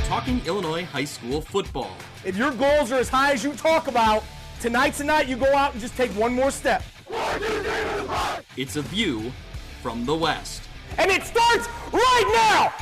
talking Illinois high school football. If your goals are as high as you talk about, tonight's the night you go out and just take one more step. It's a view from the West. And it starts right now!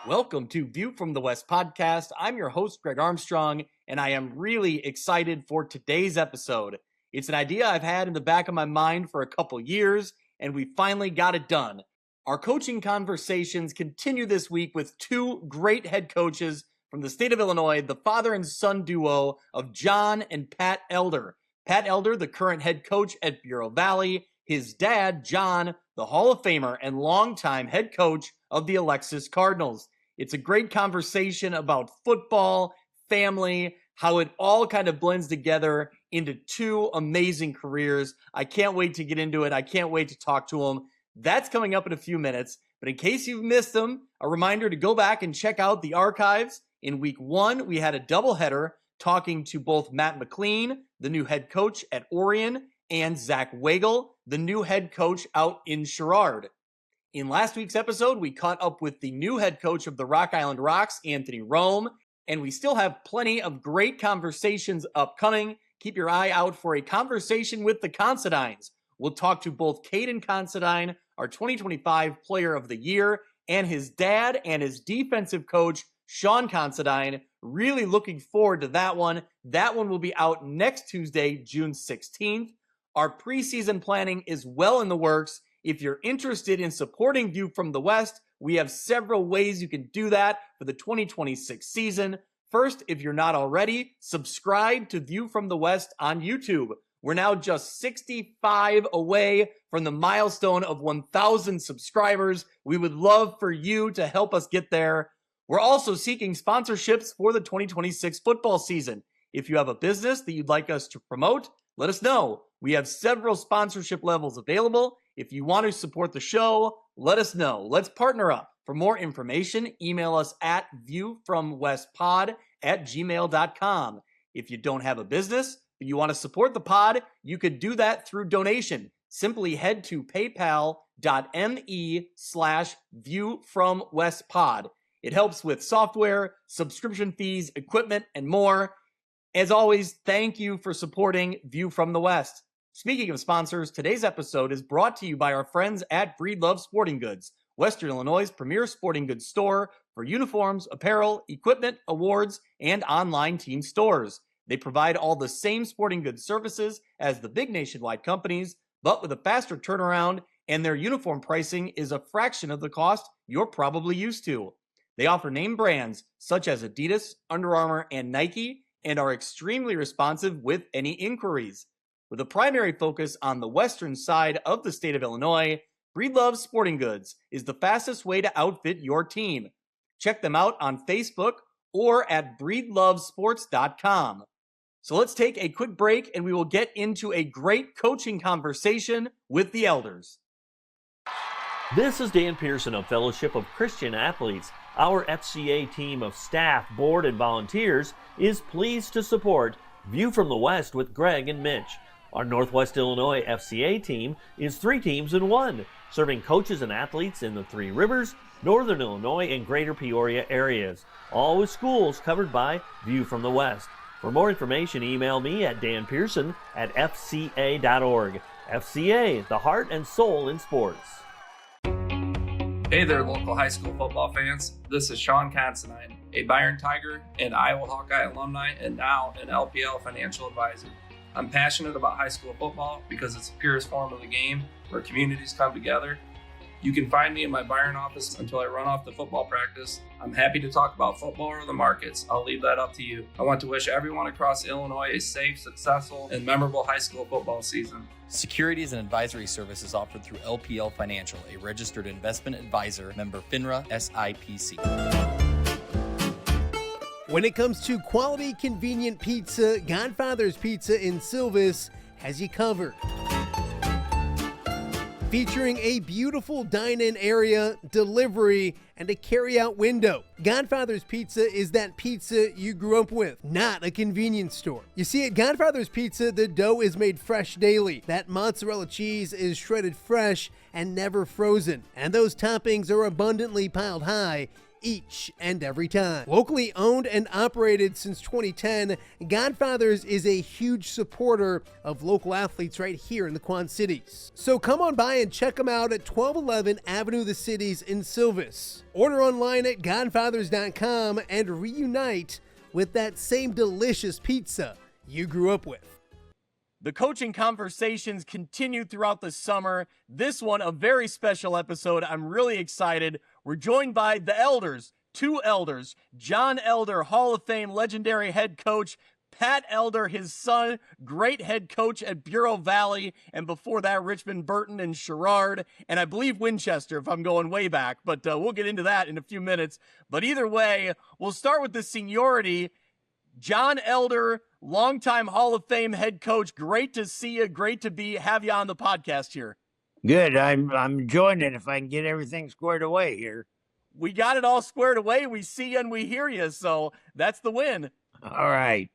Welcome to View from the West podcast. I'm your host, Greg Armstrong, and I am really excited for today's episode. It's an idea I've had in the back of my mind for a couple years, and we finally got it done. Our coaching conversations continue this week with two great head coaches from the state of Illinois, the father and son duo of John and Pat Elder. Pat Elder, the current head coach at Bureau Valley, his dad, John, the Hall of Famer and longtime head coach of the Alexis Cardinals. It's a great conversation about football, family, how it all kind of blends together into two amazing careers. I can't wait to get into it. I can't wait to talk to them. That's coming up in a few minutes. But in case you've missed them, a reminder to go back and check out the archives. In week 1, we had a doubleheader talking to both Matt McLean, the new head coach at Orion, and Zach Wagle, the new head coach out in Sherrard. In last week's episode, we caught up with the new head coach of the Rock Island Rocks, Anthony Rome, and we still have plenty of great conversations upcoming. Keep your eye out for a conversation with the Considines. We'll talk to both Caden Considine, our 2025 Player of the Year, and his dad and his defensive coach, Sean Considine. Really looking forward to that one. That one will be out next Tuesday, June 16th. Our preseason planning is well in the works. If you're interested in supporting View from the West, we have several ways you can do that for the 2026 season. First, if you're not already, subscribe to View from the West on YouTube. We're now just 65 away from the milestone of 1,000 subscribers. We would love for you to help us get there. We're also seeking sponsorships for the 2026 football season. If you have a business that you'd like us to promote, let us know. We have several sponsorship levels available. If you want to support the show, let us know. Let's partner up. For more information, email us at viewfromwestpod@gmail.com. If you don't have a business, but you want to support the pod, you could do that through donation. Simply head to paypal.me/viewfromwestpod. It helps with software, subscription fees, equipment, and more. As always, thank you for supporting View from the West. Speaking of sponsors, today's episode is brought to you by our friends at Breedlove Sporting Goods, Western Illinois' premier sporting goods store for uniforms, apparel, equipment, awards, and online team stores. They provide all the same sporting goods services as the big nationwide companies, but with a faster turnaround, and their uniform pricing is a fraction of the cost you're probably used to. They offer name brands such as Adidas, Under Armour, and Nike, and are extremely responsive with any inquiries. With a primary focus on the western side of the state of Illinois, Breedlove Sporting Goods is the fastest way to outfit your team. Check them out on Facebook or at breedlovesports.com. So let's take a quick break and we will get into a great coaching conversation with the Elders. This is Dan Pearson of Fellowship of Christian Athletes. Our FCA team of staff, board, and volunteers is pleased to support View from the West with Greg and Mitch. Our Northwest Illinois FCA team is 3 teams in 1, serving coaches and athletes in the Three Rivers, Northern Illinois, and Greater Peoria areas, all with schools covered by View from the West. For more information, email me at danpearson@fca.org. FCA, the heart and soul in sports. Hey there, local high school football fans. This is Sean Considine, a Byron Tiger and Iowa Hawkeye alumni, and now an LPL financial advisor. I'm passionate about high school football because it's the purest form of the game where communities come together. You can find me in my Byron office until I run off to football practice. I'm happy to talk about football or the markets. I'll leave that up to you. I want to wish everyone across Illinois a safe, successful, and memorable high school football season. Securities and advisory services offered through LPL Financial, a registered investment advisor, member FINRA SIPC. When it comes to quality, convenient pizza, Godfather's Pizza in Silvis has you covered. featuring a beautiful dine-in area, delivery, and a carry-out window. Godfather's Pizza is that pizza you grew up with, not a convenience store. You see, at Godfather's Pizza, the dough is made fresh daily. That mozzarella cheese is shredded fresh and never frozen. And those toppings are abundantly piled high each and every time. Locally owned and operated since 2010, Godfather's is a huge supporter of local athletes right here in the Quad Cities. So come on by and check them out at 1211 Avenue of the Cities in Silvis. Order online at godfathers.com and reunite with that same delicious pizza you grew up with. The coaching conversations continue throughout the summer. This one, a very special episode. I'm really excited. We're joined by the elders, two elders, John Elder, Hall of Fame legendary head coach, Pat Elder, his son, great head coach at Bureau Valley, and before that, Richmond-Burton and Sherrard, and I believe Winchester, if I'm going way back, but we'll get into that in a few minutes. But either way, we'll start with the seniority. John Elder, longtime Hall of Fame head coach. Great to see you. Great to have you on the podcast here. Good. I'm enjoying it if I can get everything squared away here. We got it all squared away. We see you and we hear you, so that's the win. All right.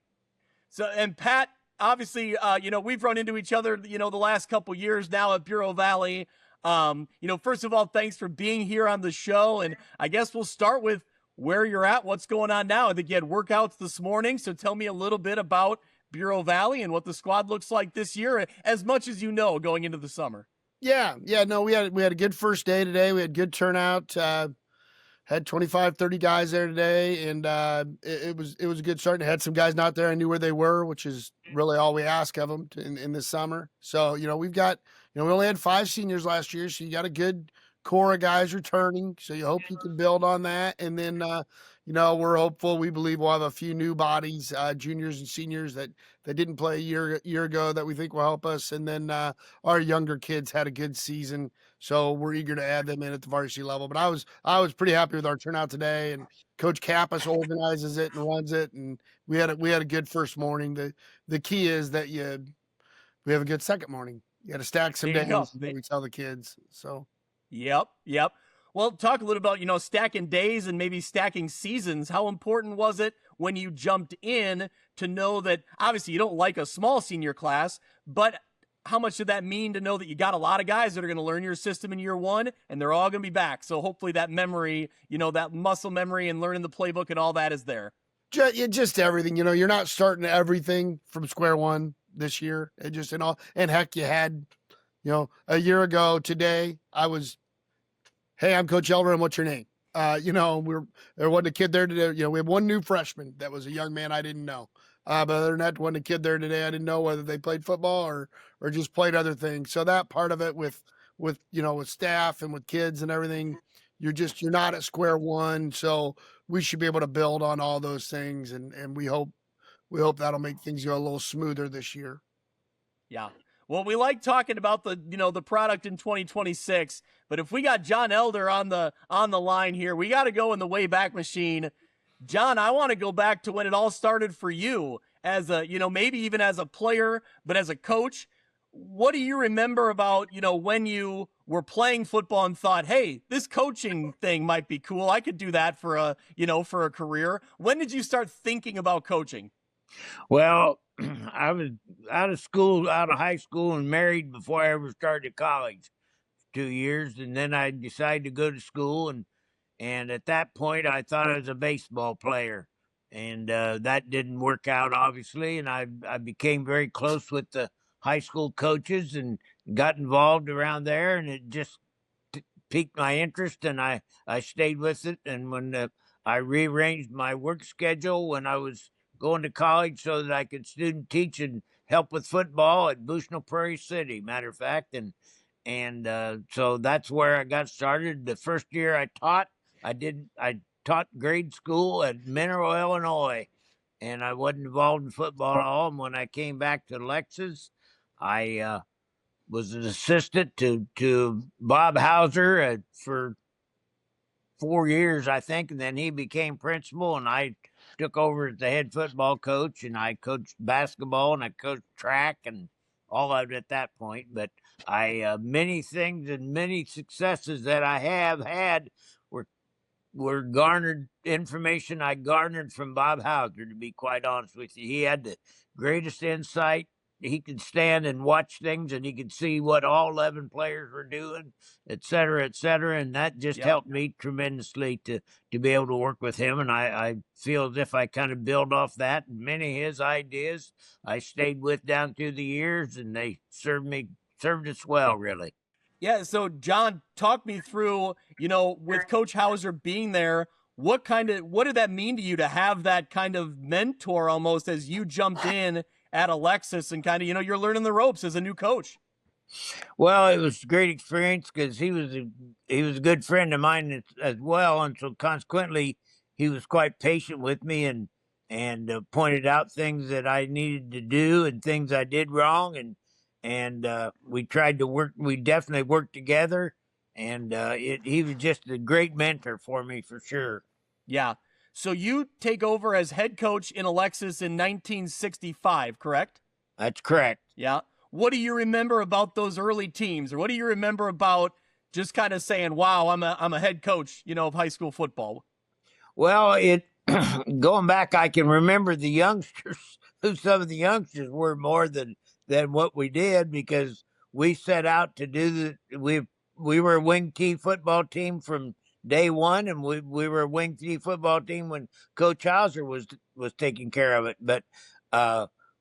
So, and Pat, obviously, we've run into each other, the last couple years now at Bureau Valley. First of all, thanks for being here on the show, and I guess we'll start with where you're at, what's going on now. I think you had workouts this morning, so tell me a little bit about Bureau Valley and what the squad looks like this year, as much as you know going into the summer. Yeah, no, we had a good first day today. We had good turnout. Had 25, 30 guys there today, and it was a good start. Had some guys not there. I knew where they were, which is really all we ask of them in this summer. So, we've got, we only had 5 seniors last year, so you got a good core of guys returning. So you hope you can build on that. And then, we're hopeful. We believe we'll have a few new bodies, juniors and seniors that didn't play a year ago that we think will help us. And then our younger kids had a good season, so we're eager to add them in at the varsity level. But I was pretty happy with our turnout today, and Coach Kappas organizes it and runs it, and we had a good first morning. The key is that we have a good second morning. You got to stack some days. We tell the kids. So. Yep. Well, talk a little about, stacking days and maybe stacking seasons. How important was it when you jumped in to know that obviously you don't like a small senior class, but how much did that mean to know that you got a lot of guys that are going to learn your system in year one and they're all going to be back? So hopefully that memory, that muscle memory and learning the playbook and all that is there. Just everything, you're not starting everything from square one this year. And heck, you had, a year ago today, hey, I'm Coach Elder, and what's your name? There wasn't a kid there today. We have one new freshman that was a young man I didn't know. But other than that, wasn't a kid there today I didn't know whether they played football or just played other things. So that part of it with staff and with kids and everything, you're not at square one. So we should be able to build on all those things, and we hope that'll make things go a little smoother this year. Yeah. Well, we like talking about the product in 2026, but if we got John Elder on the line here, we got to go in the Wayback Machine. John, I want to go back to when it all started for you as maybe even as a player, but as a coach. What do you remember about, when you were playing football and thought, hey, this coaching thing might be cool. I could do that for a career. When did you start thinking about coaching? Well, I was out of high school and married before I ever started college, 2 years. And then I decided to go to school. And at that point, I thought I was a baseball player. And that didn't work out, obviously. And I became very close with the high school coaches and got involved around there. And it just piqued my interest, and I stayed with it. And when I rearranged my work schedule when I was going to college so that I could student teach and help with football at Bushnell Prairie City, matter of fact. And so that's where I got started. The first year I taught, I taught grade school at Mineral, Illinois, and I wasn't involved in football at all. And when I came back to Alexis, I was an assistant to Bob Hauser for 4 years, I think, and then he became principal, and I took over as the head football coach, and I coached basketball, and I coached track and all of it at that point. But many things and many successes that I have had were garnered information I garnered from Bob Hauser, to be quite honest with you. He had the greatest insight. He could stand and watch things, and he could see what all 11 players were doing, et cetera, and that just helped me tremendously to be able to work with him. And I feel as if I kind of build off that. And many of his ideas I stayed with down through the years, and they served us well, really. Yeah, so John, talk me through, with Coach Hauser being there, what did that mean to you to have that kind of mentor almost as you jumped in at Alexis and kind of, you're learning the ropes as a new coach? Well, it was a great experience because he was a good friend of mine as well, and so consequently, he was quite patient with me and pointed out things that I needed to do and things I did wrong, and we tried to work. We definitely worked together, and he was just a great mentor for me for sure. Yeah. So you take over as head coach in Alexis in 1965, correct? That's correct. Yeah. What do you remember about those early teams, or what do you remember about just kind of saying, "Wow, I'm a head coach," of high school football? Well, going back, I can remember the youngsters, who some of the youngsters were more than what we did, because we set out to do we were a wing T football team from day one, and we were a wing T football team when Coach Hauser was taking care of it. But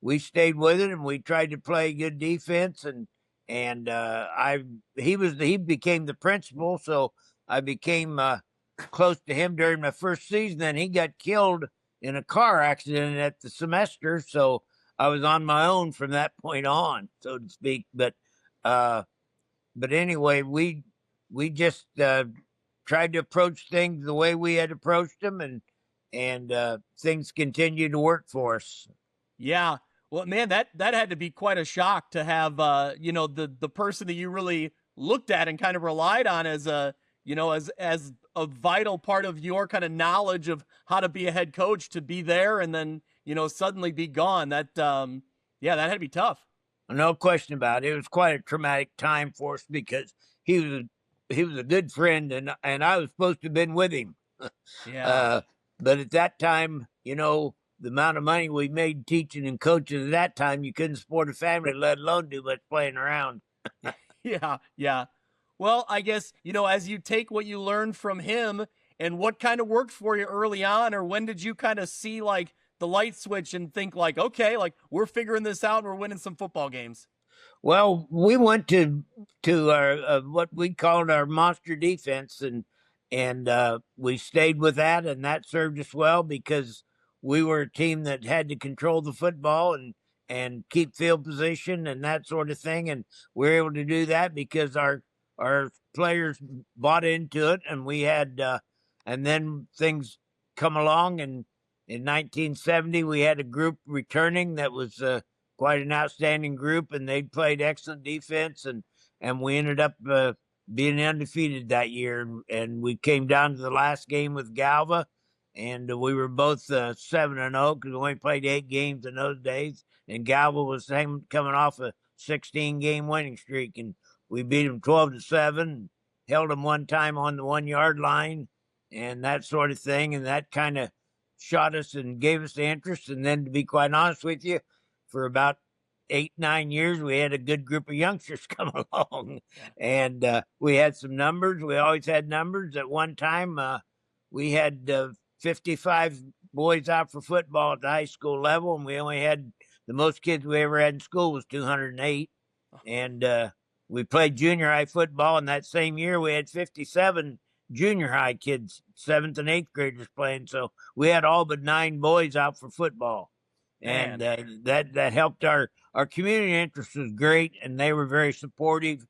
we stayed with it, and we tried to play good defense, and he became the principal, so I became close to him during my first season. Then he got killed in a car accident at the semester, so I was on my own from that point on, so to speak. But anyway, we just tried to approach things the way we had approached them, and things continued to work for us. Yeah. Well, man, that had to be quite a shock to have, the person that you really looked at and kind of relied on as a vital part of your kind of knowledge of how to be a head coach, to be there and then, suddenly be gone. That had to be tough. No question about it. It was quite a traumatic time for us because he was a good friend, and I was supposed to have been with him. Yeah. But at that time, the amount of money we made teaching and coaching at that time, you couldn't support a family, let alone do much playing around. Yeah. Well, I guess, as you take what you learned from him, and what kind of worked for you early on, or when did you kind of see like the light switch and think like, okay, like we're figuring this out and we're winning some football games? Well, we went to our what we called our monster defense, and we stayed with that, and that served us well because we were a team that had to control the football and keep field position and that sort of thing, and we were able to do that because our players bought into it, and we had and then things come along, and in 1970 we had a group returning that was quite an outstanding group, and they played excellent defense, and we ended up being undefeated that year, and we came down to the last game with Galva, and we were both 7-0 because we only played 8 games in those days, and Galva was coming off a 16-game winning streak, and we beat them 12-7, held them one time on the 1-yard line, and that sort of thing, and that kind of shot us and gave us the interest. And then, to be quite honest with you, for about 8-9 years, we had a good group of youngsters come along, and we had some numbers. We always had numbers. At one time, we had 55 boys out for football at the high school level, and we only had the most kids we ever had in school was 208. And we played junior high football, and that same year we had 57 junior high kids, 7th and 8th graders playing. So we had all but 9 boys out for football. And that helped our community interest was great, and they were very supportive.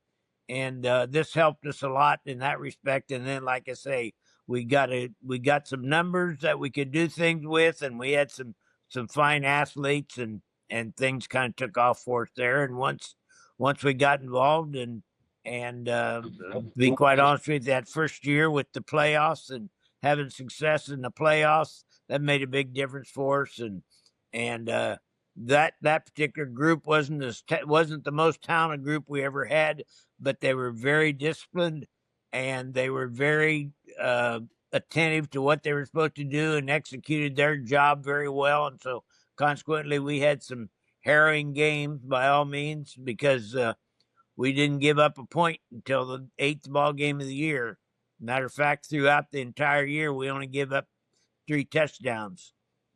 And this helped us a lot in that respect. And then, like I say, we got some numbers that we could do things with, and we had some fine athletes, and things kind of took off for us there. And once we got involved, and to be quite honest with you, that first year with the playoffs and having success in the playoffs, that made a big difference for us. And that particular group wasn't the most talented group we ever had, but they were very disciplined and they were very attentive to what they were supposed to do and executed their job very well. And so consequently, we had some harrowing games by all means because we didn't give up a point until the 8th ball game of the year. Matter of fact, throughout the entire year, we only give up 3 touchdowns.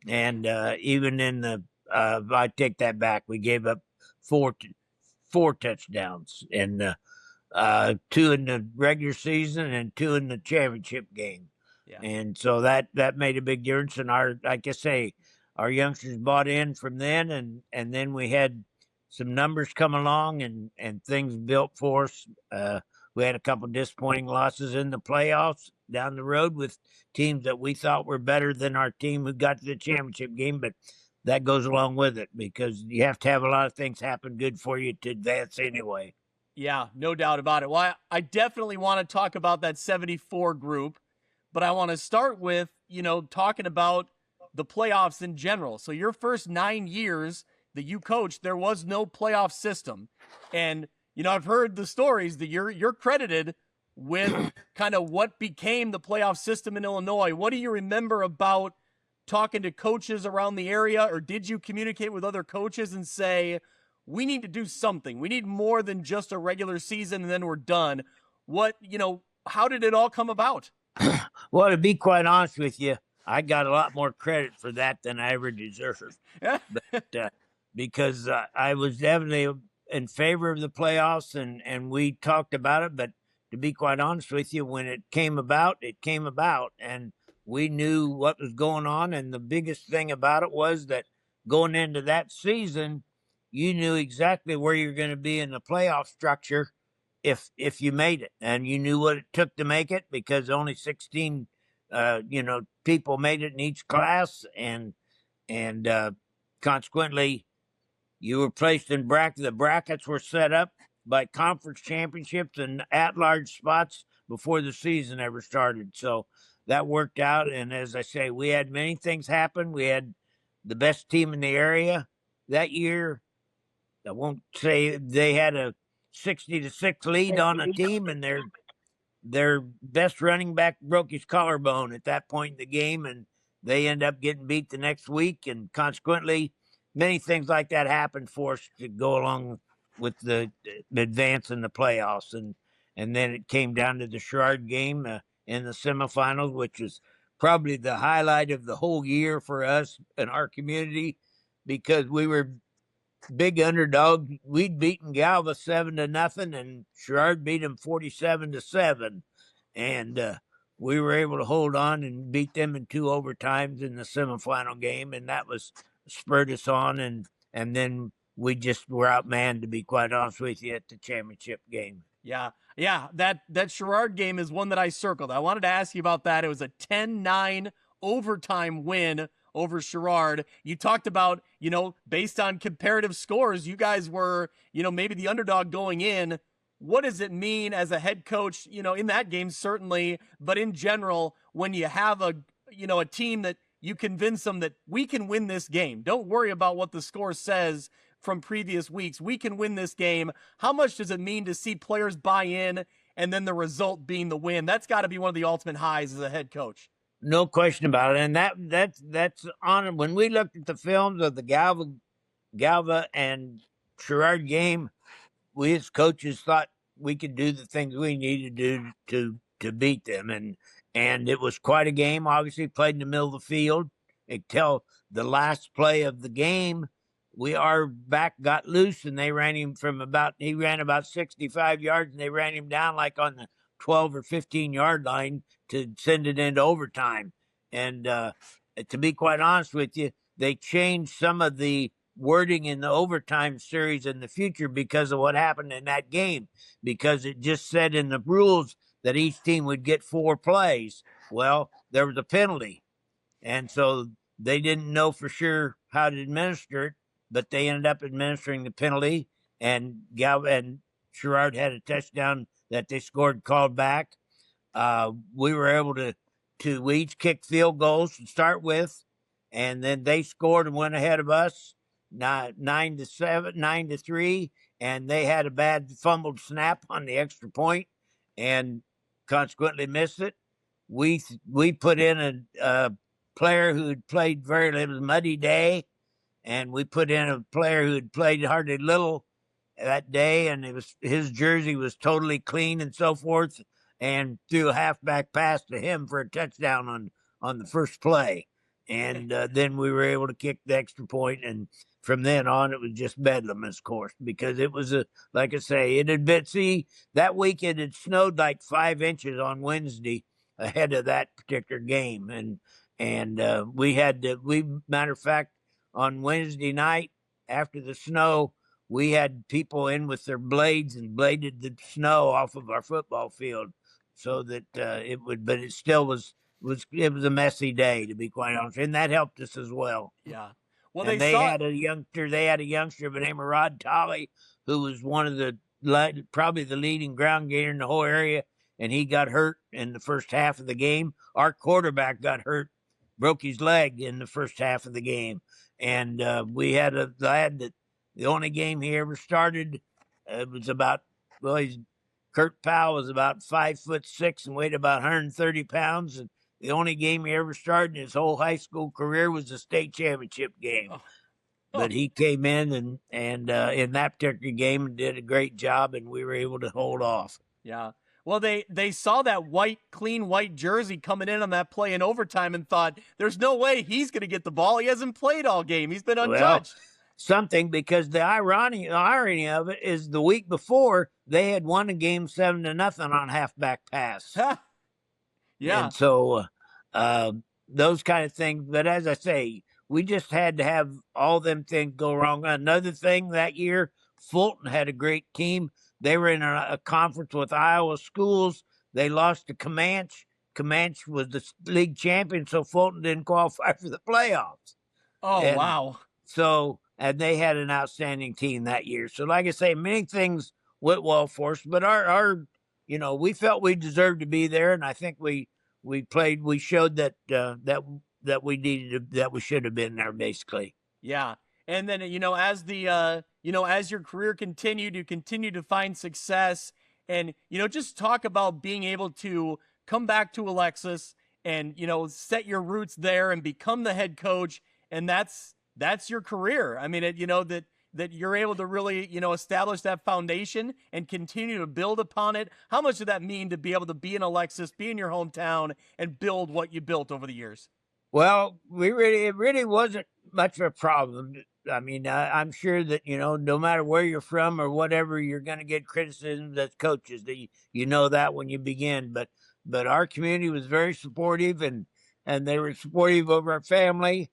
And even in the I take that back. We gave up four touchdowns, and 2 in the regular season and 2 in the championship game. Yeah. And so that made a big difference. And like I say, our youngsters bought in from then, and then we had some numbers come along and things built for us. We had a couple disappointing losses in the playoffs down the road with teams that we thought were better than our team who got to the championship game, but that goes along with it because you have to have a lot of things happen good for you to advance anyway. Yeah, no doubt about it. Well, I definitely want to talk about that 74 group, but I want to start with, talking about the playoffs in general. So your first 9 years that you coached, there was no playoff system. And, I've heard the stories that you're credited with kind of what became the playoff system in Illinois. What do you remember about talking to coaches around the area, or did you communicate with other coaches and say, we need to do something? We need more than just a regular season and then we're done. How did it all come about? Well, to be quite honest with you, I got a lot more credit for that than I ever deserved. But, because I was definitely in favor of the playoffs and we talked about it. But to be quite honest with you, when it came about. And we knew what was going on. And the biggest thing about it was that going into that season, you knew exactly where you're going to be in the playoff structure if you made it. And you knew what it took to make it because only 16, people made it in each class. And consequently, you were placed in brackets. The brackets were set up by conference championships and at-large spots before the season ever started. So that worked out, and as I say, we had many things happen. We had the best team in the area that year. I won't say they had a 60-6 lead on a team, and their best running back broke his collarbone at that point in the game, and they end up getting beat the next week, and consequently, many things like that happened for us to go along with the advance in the playoffs, and then it came down to the Sherrard game in the semifinals, which was probably the highlight of the whole year for us and our community because we were big underdog. We'd beaten Galva 7-0, and Sherrard beat them 47-7, and we were able to hold on and beat them in 2 overtimes in the semifinal game, and that was spurred us on, and then we just were outmanned, to be quite honest with you, at the championship game. Yeah, that Sherrard game is one that I circled. I wanted to ask you about that. It was a 10-9 overtime win over Sherrard. You talked about, based on comparative scores, you guys were, maybe the underdog going in. What does it mean as a head coach, in that game, certainly, but in general, when you have a team that you convince them that we can win this game. Don't worry about what the score says from previous weeks. We can win this game. How much does it mean to see players buy in and then the result being the win? That's got to be one of the ultimate highs as a head coach. No question about it. And that's on when we looked at the films of the Galva and Sherrard game, we as coaches thought we could do the things we needed to do to beat them. And it was quite a game, obviously played in the middle of the field until the last play of the game. Our back got loose and they ran him he ran about 65 yards and they ran him down like on the 12 or 15 yard line to send it into overtime. And to be quite honest with you, they changed some of the wording in the overtime series in the future because of what happened in that game, because it just said in the rules that each team would get 4 plays. Well, there was a penalty. And so they didn't know for sure how to administer it, but they ended up administering the penalty, and Galva and Sherrard had a touchdown that they scored called back. We were able to we each kicked field goals to start with, and then they scored and went ahead of us. 9-7, 9-3, and they had a bad fumbled snap on the extra point, and consequently missed it. We put in a player who had played very little. It was a muddy day, and we put in a player who had played hardly little that day, and his jersey was totally clean and so forth, and threw a halfback pass to him for a touchdown on the first play. And then we were able to kick the extra point, and from then on it was just bedlam, of course, because it was like I say, it had been, that week it had snowed like 5 inches on Wednesday ahead of that particular game, and matter of fact, on Wednesday night after the snow, we had people in with their blades and bladed the snow off of our football field, so that but it still was a messy day, to be quite honest, and that helped us as well. Yeah. Well, and they had a youngster by the name of Rod Tolley, who was one of probably the leading ground gainer in the whole area, and he got hurt in the first half of the game. Our quarterback got hurt, broke his leg in the first half of the game, and we had a lad that the only game he ever started, it was about, Kurt Powell was about 5'6" and weighed about 130 pounds, and the only game he ever started in his whole high school career was the state championship game. But he came in and in that particular game and did a great job, and we were able to hold off. Yeah. Well, they saw that clean white jersey coming in on that play in overtime and thought, there's no way he's going to get the ball. He hasn't played all game. He's been untouched. Something, because the irony of it is the week before they had won a game 7-0 on halfback pass. Yeah. And so those kind of things. But as I say, we just had to have all them things go wrong. Another thing that year, Fulton had a great team. They were in a conference with Iowa schools. They lost to Comanche. Comanche was the league champion, so Fulton didn't qualify for the playoffs. Wow. So, and they had an outstanding team that year. So, like I say, many things went well for us, but our we felt we deserved to be there, and I think we showed that we should have been there, basically. Yeah. And then, as as your career continued, you continued to find success, and, just talk about being able to come back to Alexis and, set your roots there and become the head coach. And that's your career. I mean, that you're able to really, establish that foundation and continue to build upon it. How much did that mean to be able to be in Alexis, be in your hometown, and build what you built over the years? Well, it really wasn't much of a problem. I mean, I'm sure that, no matter where you're from or whatever, you're going to get criticisms as coaches. You know that when you begin. But our community was very supportive, and they were supportive of our family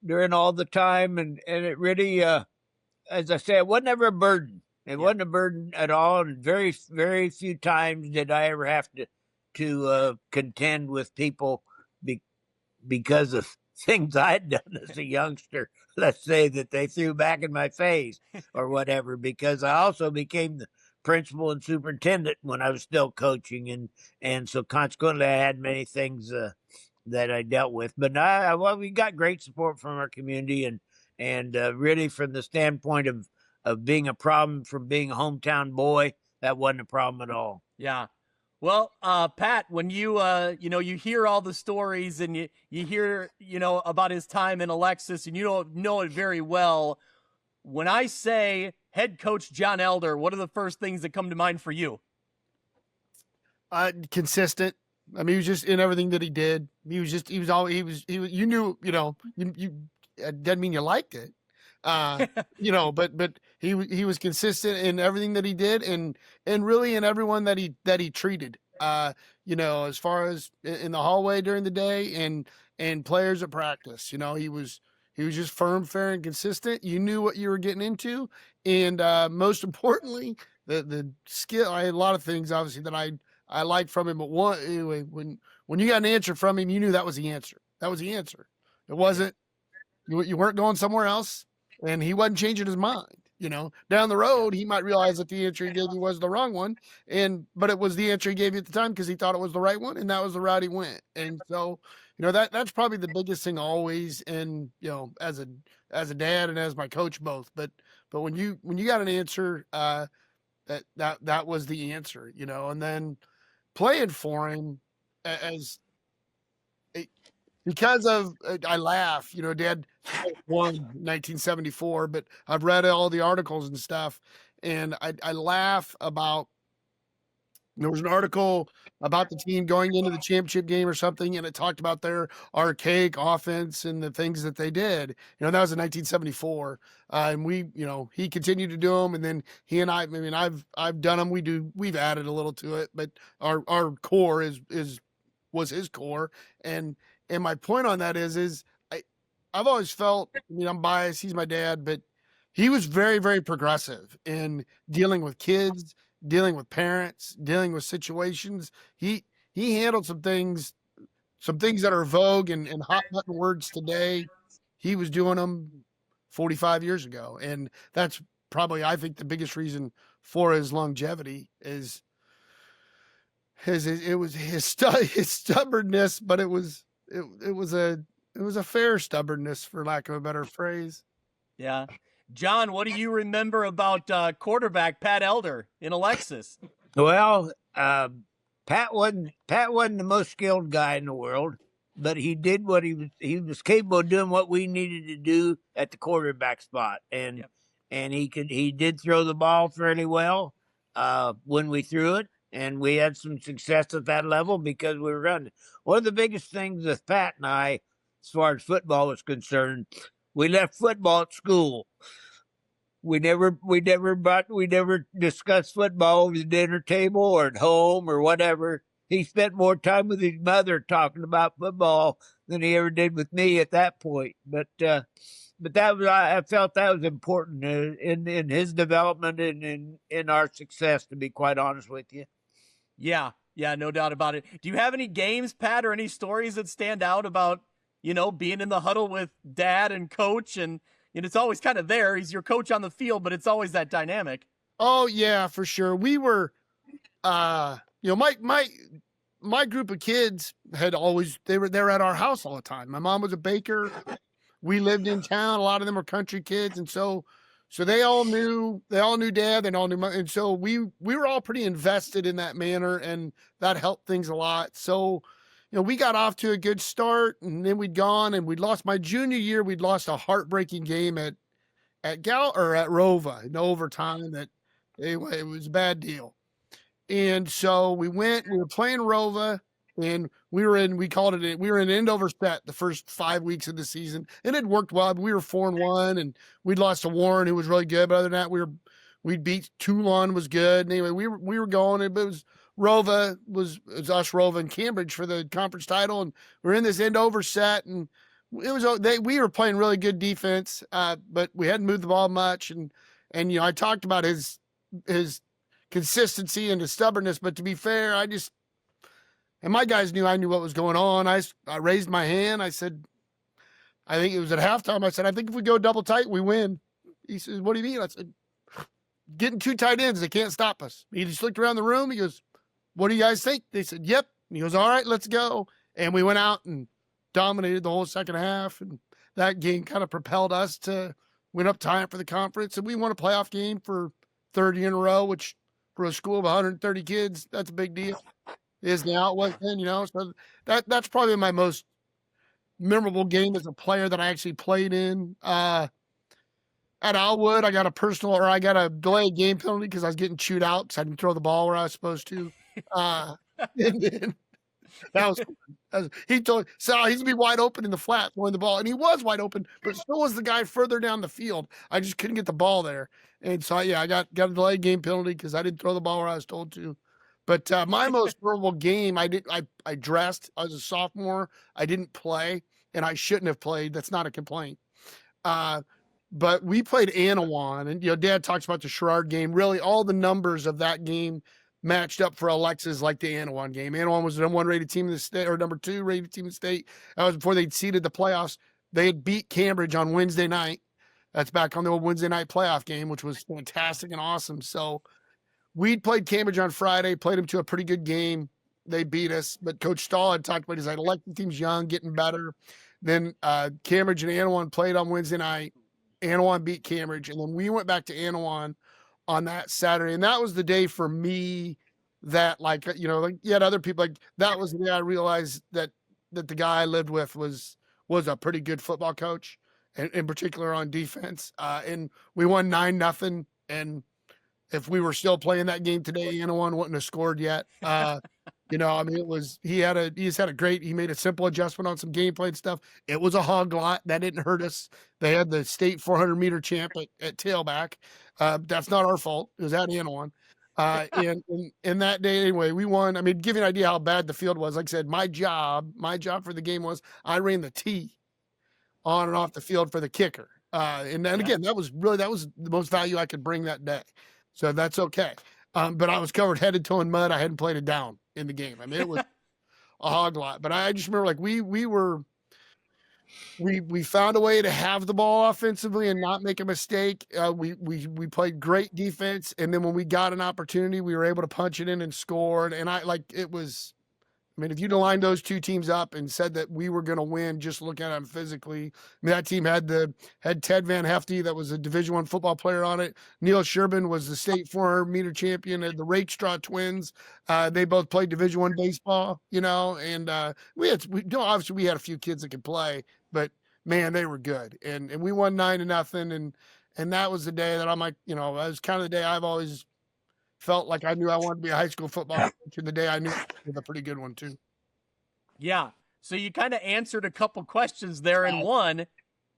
during all the time. And it really, as I say, it wasn't ever a burden. It wasn't a burden at all. And very, very few times did I ever have to contend with people because of things I'd done as a youngster, let's say, that they threw back in my face or whatever, because I also became the principal and superintendent when I was still coaching. And so consequently, I had many things that I dealt with. But we got great support from our community, and really from the standpoint of being a problem from being a hometown boy, that wasn't a problem at all. Yeah. Well, Pat, when you hear all the stories and you hear, about his time in Alexis, and you don't know it very well, when I say head coach John Elder, what are the first things that come to mind for you? Consistent. I mean, he was just in everything that he did. You knew, it doesn't mean you liked it. But he was consistent in everything that he did, and really in everyone that he treated, as far as in the hallway during the day and players at practice. He was just firm, fair, and consistent. You knew what you were getting into. And most importantly, the skill. I had a lot of things obviously that I liked from him, but when you got an answer from him, you knew that was the answer. That was the answer. It wasn't, you weren't going somewhere else. And he wasn't changing his mind. Down the road, he might realize that the answer he gave you was the wrong one, but it was the answer he gave you at the time because he thought it was the right one, and that was the route he went. And so, that's probably the biggest thing always. And as a dad and as my coach both, but when you got an answer, that was the answer, and then playing for him because of I laugh, Dad won 1974, but I've read all the articles and stuff, and I laugh about. There was an article about the team going into the championship game or something, and it talked about their archaic offense and the things that they did. That was in 1974, and he continued to do them, and then he and I've done them. We've added a little to it, but our core was his core, and my point on that is I've always felt, I'm biased. He's my dad, but he was very, very progressive in dealing with kids, dealing with parents, dealing with situations. He handled some things that are vogue and hot button words today. He was doing them 45 years ago. And that's probably, I think, the biggest reason for his longevity is it was his stubbornness, but it was a fair stubbornness, for lack of a better phrase. Yeah. John, what do you remember about quarterback Pat Elder in Alexis? Well, Pat wasn't the most skilled guy in the world, but he did what he was capable of doing what we needed to do at the quarterback spot, and he did throw the ball fairly well when we threw it, and we had some success at that level because we were running. One of the biggest things with Pat and I, as far as football was concerned, we left football at school. We never discussed football over the dinner table or at home or whatever. He spent more time with his mother talking about football than he ever did with me at that point. But that was, I felt that was important in his development and in our success, to be quite honest with you. Yeah, no doubt about it. Do you have any games, Pat, or any stories that stand out about, being in the huddle with dad and coach, and it's always kind of there. He's your coach on the field, but it's always that dynamic. Oh yeah, for sure. We were, my group of kids they were at our house all the time. My mom was a baker. We lived in town. A lot of them were country kids. And so they all knew dad, they all knew mom. And so we were all pretty invested in that manner, and that helped things a lot. So, we got off to a good start, and then we'd lost my junior year. We'd lost a heartbreaking game at Rova in overtime. Anyway, it was a bad deal. And so we were playing Rova, and we were in end-over set the first 5 weeks of the season, and it worked well. We were 4-1, and we'd lost to Warren, who was really good. But other than that, we'd beat Toulon, was good. And anyway, we were going, and it was Rova was us, Rova and Cambridge for the conference title, and we're in this end-over set, and we were playing really good defense, but we hadn't moved the ball much, and I talked about his consistency and his stubbornness, but to be fair, and my guys knew I knew what was going on. I raised my hand. I said, I think it was at halftime. I said, I think if we go double tight, we win. He says, what do you mean? I said, getting 2 tight ends, they can't stop us. He just looked around the room. He goes, what do you guys think? They said, yep. And he goes, all right, let's go. And we went out and dominated the whole second half. And that game kind of propelled us to win up time for the conference. And we won a playoff game for 30 in a row, which for a school of 130 kids, that's a big deal. Is now it was then, so that's probably my most memorable game as a player that I actually played in. At Alwood, I got a delayed game penalty because I was getting chewed out because I didn't throw the ball where I was supposed to. And then that was he told Sal he's gonna be wide open in the flat throwing the ball, and he was wide open, but so was the guy further down the field. I just couldn't get the ball there, and so I got a delayed game penalty because I didn't throw the ball where I was told to. But my most memorable game, I dressed. I was a sophomore. I didn't play, and I shouldn't have played. That's not a complaint. But we played Anawan, and Dad talks about the Sherrard game. Really, all the numbers of that game matched up for Alexis like the Anawan game. Anawan was the number 1 rated team in the state, or number 2 rated team in the state. That was before they'd seeded the playoffs. They had beat Cambridge on Wednesday night. That's back on the old Wednesday night playoff game, which was fantastic and awesome. So we played Cambridge on Friday, played them to a pretty good game. They beat us, but Coach Stahl had talked about, he's like, the team's young, getting better. Then Cambridge and Anawan played on Wednesday night. Anawan beat Cambridge, and then we went back to Anawan on that Saturday. And that was the day for me that, like, you know, like you had other people, like that was the day I realized that the guy I lived with was a pretty good football coach, and in particular on defense. And we won 9-0. And if we were still playing that game today, Anawan wouldn't have scored yet. You know, I mean, he made a simple adjustment on some gameplay and stuff. It was a hog lot. That didn't hurt us. They had the state 400-meter champ at tailback. That's not our fault. It was at Anawan. And that day, anyway, we won. I mean, give you an idea how bad the field was. Like I said, my job for the game was I ran the tee on and off the field for the kicker. And then again, that was the most value I could bring that day. So that's okay. But I was covered head to toe in mud. I hadn't played it down in the game. I mean, it was a hog lot. But I just remember, like, we found a way to have the ball offensively and not make a mistake. We played great defense, and then when we got an opportunity, we were able to punch it in and score. And I mean, if you'd lined those two teams up and said that we were going to win just looking at them physically, I mean, that team had Ted Van Hefty, that was a Division I football player on it. Neil Sherrard was the state 400-meter champion. And the Rakestraw twins, they both played Division I baseball, you know. And obviously we had a few kids that could play, but man, they were good. And we won 9-0. And that was the day that I'm like, you know, that was kind of the day I've always felt like I knew I wanted to be a high school football coach, and the day I knew it was a pretty good one too. Yeah. So you kind of answered a couple questions there in one.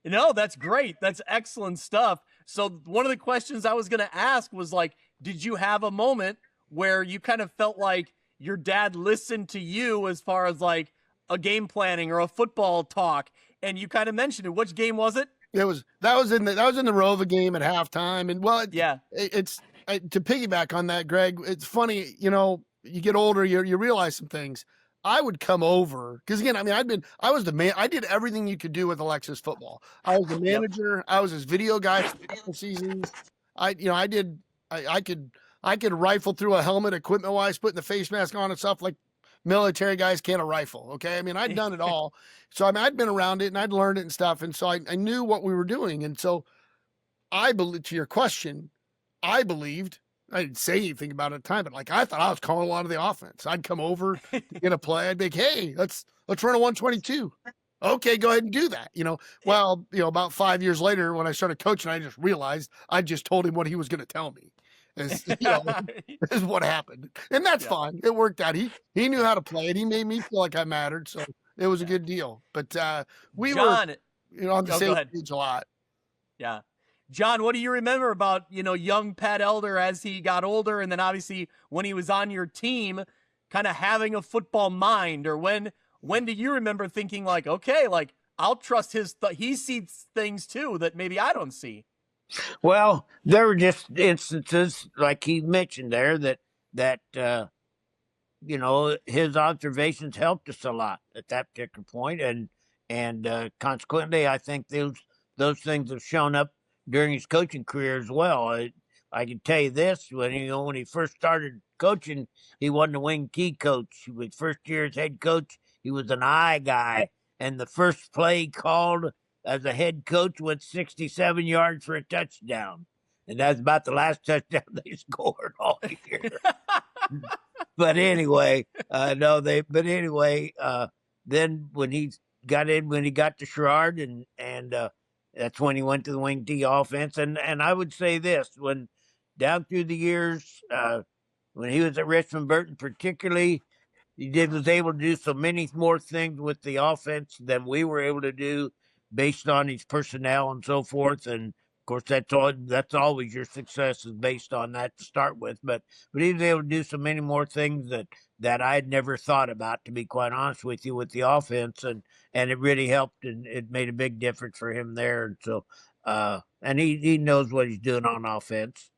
No, that's great. That's excellent stuff. So one of the questions I was going to ask was, like, did you have a moment where you kind of felt like your dad listened to you as far as like a game planning or a football talk? And you kind of mentioned it. Which game was it? That was in the Rova game at halftime. And to piggyback on that, Greg, it's funny, you know, you get older, you realize some things. I would come over because, again, I mean, I was the man. I did everything you could do with Alexis football. I was the manager. I was his video guy for seasons. I could rifle through a helmet equipment wise, putting the face mask on and stuff like military guys can't rifle. Okay. I mean, I'd done it all. So, I mean, I'd been around it and I'd learned it and stuff. And so I knew what we were doing. And so I believe, to your question, I believed, I didn't say anything about it at the time, but like I thought I was calling a lot of the offense. I'd come over, get a play. I'd be like, hey, let's run a 122. Okay, go ahead and do that. You know, well, you know, about 5 years later when I started coaching, I just realized I just told him what he was going to tell me. Is what happened. And that's fine. It worked out. He knew how to play it. He made me feel like I mattered. So it was a good deal. But we were on the same page a lot. Yeah. John, what do you remember about, you know, young Pat Elder as he got older, and then obviously when he was on your team, kind of having a football mind? Or when do you remember thinking like, okay, like I'll trust he sees things too that maybe I don't see? Well, there were just instances like he mentioned there that you know, his observations helped us a lot at that particular point, and consequently, I think those things have shown up during his coaching career as well. I can tell you this: when he first started coaching, he wasn't a wing T coach. His first year as head coach, he was an I guy, and the first play he called as a head coach went 67 yards for a touchdown, and that's about the last touchdown they scored all year. But anyway, then when he got to Sherrard and that's when he went to the wing D offense. And I would say this, when down through the years, when he was at Richmond-Burton particularly, he was able to do so many more things with the offense than we were able to do based on his personnel and so forth. And of course, that's always your success is based on that to start with. But he was able to do so many more things that I had never thought about, to be quite honest with you, with the offense, and it really helped, and it made a big difference for him there. And so, and he knows what he's doing on offense.